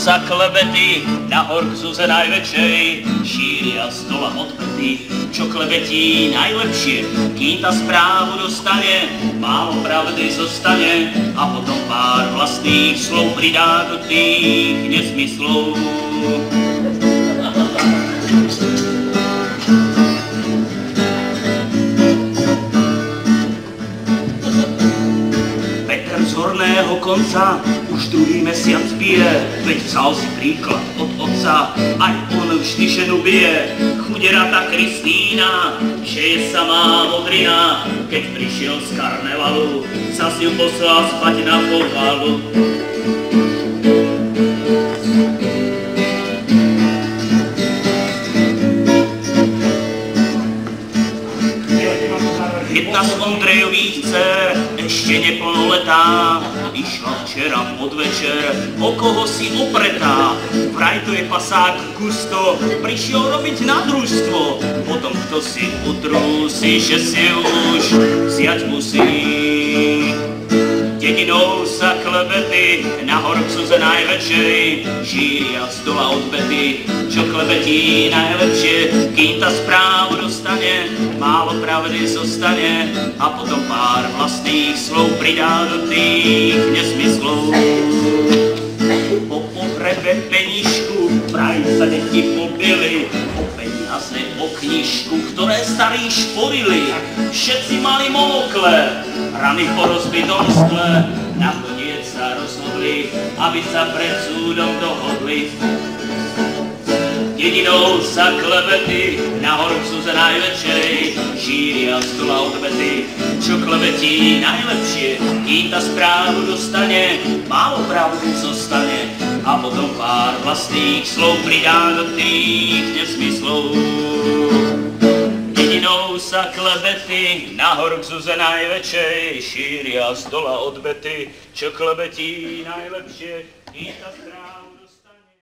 sa klebety nahor k Zuze najväčšej, šíria z dola odpety, čo klebetí najlepšie, kým ta správu dostane, málo pravdy zostane a potom pár vlastných slov pridá do tých nesmyslov. Z horného konca už druhý mesiac pije, veď vzal si príklad od otca, aj on vždy ženu bije. Chudera ta Kristýna, že je samá modrina, keď prišiel z karnevalu, zas ju poslal spať na povalu. Jedna z Ondrejových dcer, ešte neplnoletá, išla včera v podvečer, o koho si opretá. Vraj to je pasák Gusto, prišiel robiť na družstvo, potom kto si utrúsi, že si už vziať musí. Dedinou sa klebety nahor k Zuze najväčšej, šíria z dola odpety, čo klebetí najlepšie, kým ta správu dostane, málo pravdy zostane a potom pár vlastných slov pridá do tých nesmyslov. Po pohrebe penížku vraj sa deti pobili, o peniaze, o knižku, ktoré starí šporili, všetci mali monokle, rany po rozbitom skle, nakoniec sa rozhodli, aby sa pred súdom dohodli. Jedinou sa klebety nahor k Zuze najväčšej, šíria z dola odpety, čo klebetí najlepšie, kým ta správu dostane, málo pravdy zostane a potom pár vlastných slov pridá do tých nesmyslov. Jedinou sa klebety nahor k Zuze najväčšej, šíria z dola odpety, čo klebetí najlepšie, kým ta správu